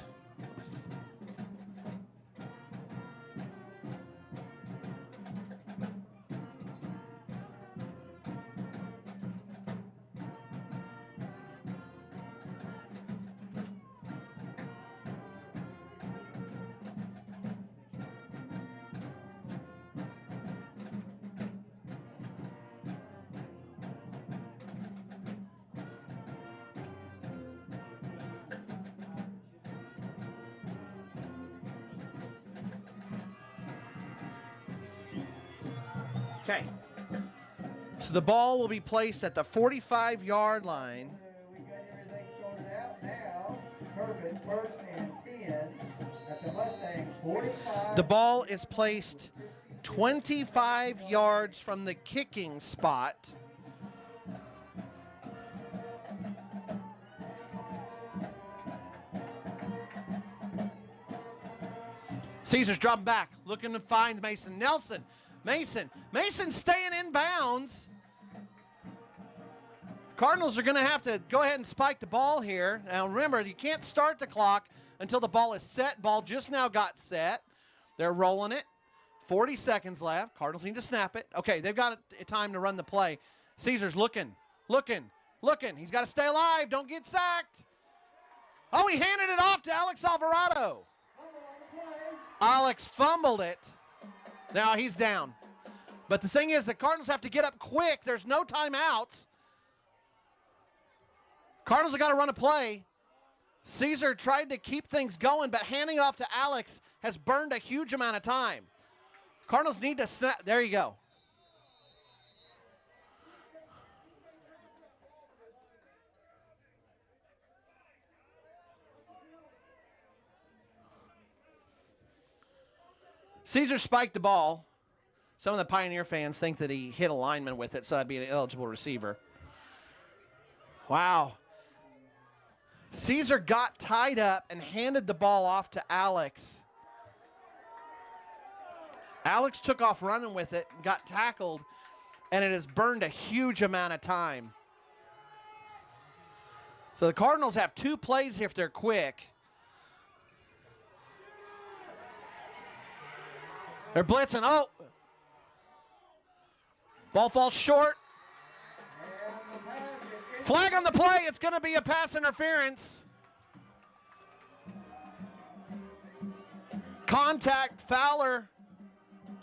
Okay. So the ball will be placed at the 45-yard line. We got everything sorted out now. Turpin, 1st and 10 at the Mustang 45. The ball is placed 25 yards from the kicking spot. Caesar's dropping back, looking to find Mason Nelson. Mason staying in bounds. Cardinals are going to have to go ahead and spike the ball here. Now remember, you can't start the clock until the ball is set. Ball just now got set. They're rolling it. 40 seconds left. Cardinals need to snap it. Okay, they've got time to run the play. Caesar's looking. He's got to stay alive. Don't get sacked. Oh, he handed it off to Alex Alvarado. Alex fumbled it. Now he's down. But the thing is, the Cardinals have to get up quick. There's no timeouts. Cardinals have got to run a play. Caesar tried to keep things going, but handing it off to Alex has burned a huge amount of time. Cardinals need to snap. There you go. Caesar spiked the ball. Some of the Pioneer fans think that he hit a lineman with it, so that'd be an eligible receiver. Wow. Caesar got tied up and handed the ball off to Alex. Alex took off running with it, got tackled, and it has burned a huge amount of time. So the Cardinals have 2 plays if they're quick. They're blitzing. Oh! Ball falls short. Flag on the play. It's going to be a pass interference. Contact, Fowler.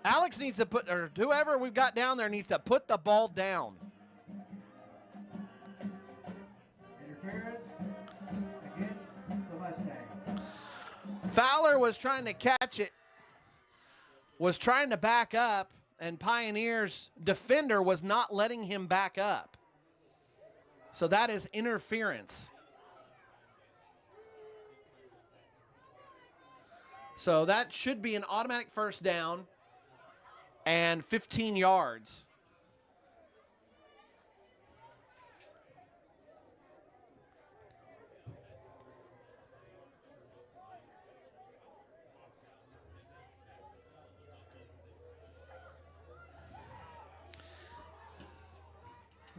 Alex needs to put, or whoever we've got down there needs to put the ball down. Interference against the Mustang. Fowler was trying to catch it, was trying to back up, and Pioneer's defender was not letting him back up. So that is interference. So that should be an automatic first down and 15 yards.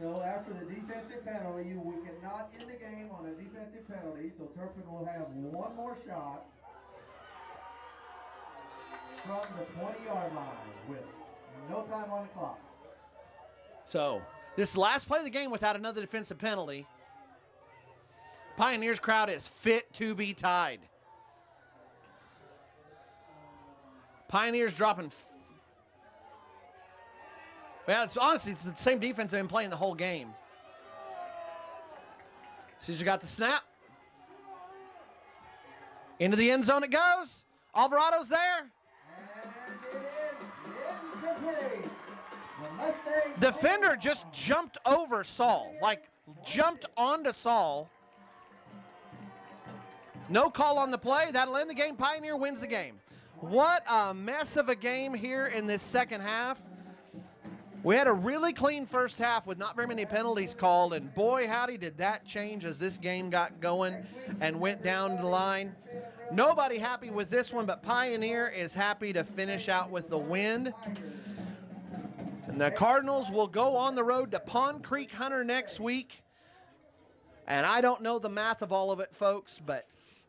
So after the defensive penalty, we cannot end the game on a defensive penalty, so Turpin will have one more shot from the 20-yard line with no time on the clock. So this last play of the game without another defensive penalty. Pioneers crowd is fit to be tied. Pioneers dropping. Well, it's honestly, it's the same defense they've been playing the whole game. Caesar got the snap. Into the end zone it goes. Alvarado's there. Defender just jumped over Saul, like jumped onto Saul. No call on the play. That'll end the game. Pioneer wins the game. What a mess of a game here in this second half. We had a really clean first half with not very many penalties called, and boy, howdy, did that change as this game got going and went down the line. Nobody happy with this one, but Pioneer is happy to finish out with the win. And the Cardinals will go on the road to Pond Creek Hunter next week. And I don't know the math of all of it, folks, but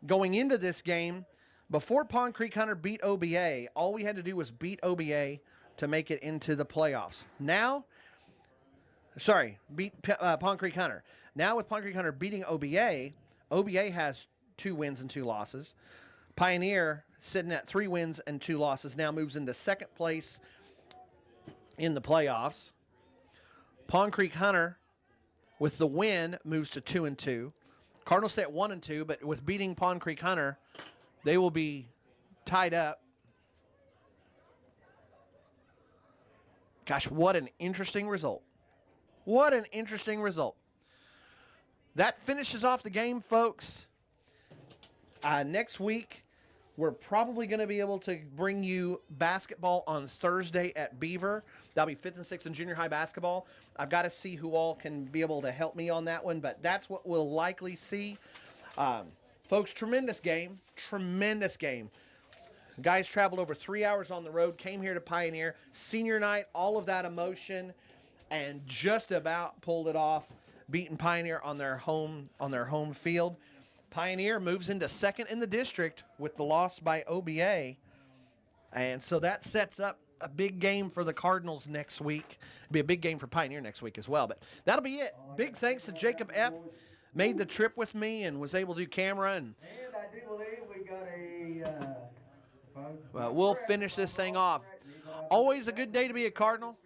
going into this game, before Pond Creek Hunter beat OBA, all we had to do was beat OBA to make it into the playoffs. Now, beat Pond Creek Hunter. Now with Pond Creek Hunter beating OBA, OBA has 2 wins and 2 losses. Pioneer, sitting at 3 wins and 2 losses, now moves into second place in the playoffs. Pond Creek Hunter, with the win, moves to 2-2. Cardinals stay at 1-2, but with beating Pond Creek Hunter, they will be tied up. Gosh, what an interesting result. What an interesting result. That finishes off the game, folks. Next week, we're probably going to be able to bring you basketball on Thursday at Beaver. That'll be 5th and 6th in junior high basketball. I've got to see who all can be able to help me on that one, but that's what we'll likely see. Folks, tremendous game. Tremendous game. Guys traveled over 3 hours on the road, came here to Pioneer. Senior night, all of that emotion, and just about pulled it off, beating Pioneer on their home field. Pioneer moves into second in the district with the loss by OBA. And so that sets up a big game for the Cardinals next week. It'll be a big game for Pioneer next week as well. But that'll be it. Big thanks to Jacob Epp. Made the trip with me and was able to do camera. And I do believe we got a... we'll finish this thing off. Always a good day to be a Cardinal.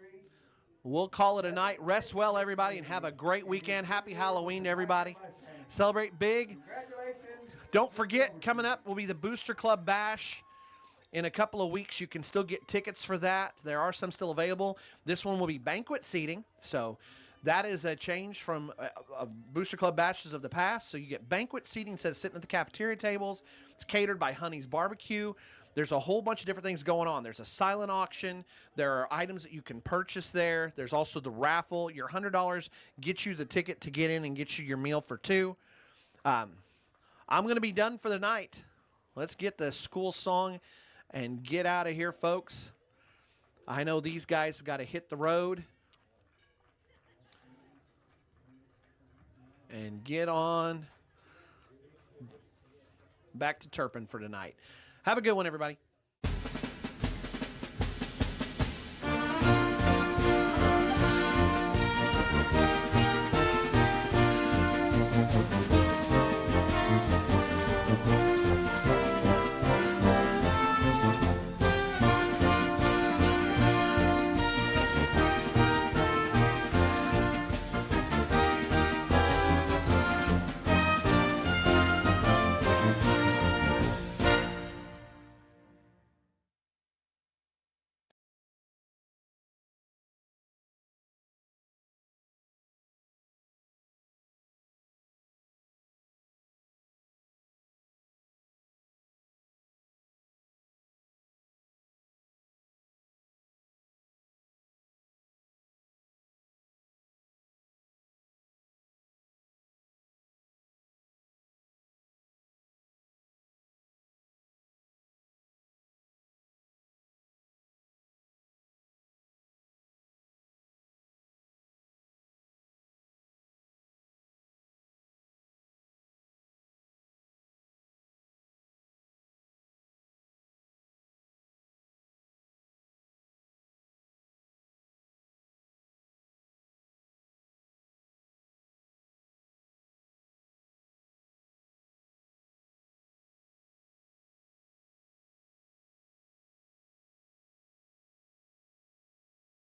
We'll call it a night. Rest well, everybody, and have a great weekend. Happy Halloween to everybody. Celebrate big. Don't forget, coming up will be the Booster Club Bash. In a couple of weeks, you can still get tickets for that. There are some still available. This one will be banquet seating, so that is a change from Booster Club Bashes of the past. So you get banquet seating instead of sitting at the cafeteria tables. It's catered by Honey's Barbecue. There's a whole bunch of different things going on. There's a silent auction. There are items that you can purchase there. There's also the raffle. Your $100 gets you the ticket to get in and get you your meal for 2. I'm going to be done for the night. Let's get the school song and get out of here, folks. I know these guys have got to hit the road and get on back to Turpin for tonight. Have a good one, everybody.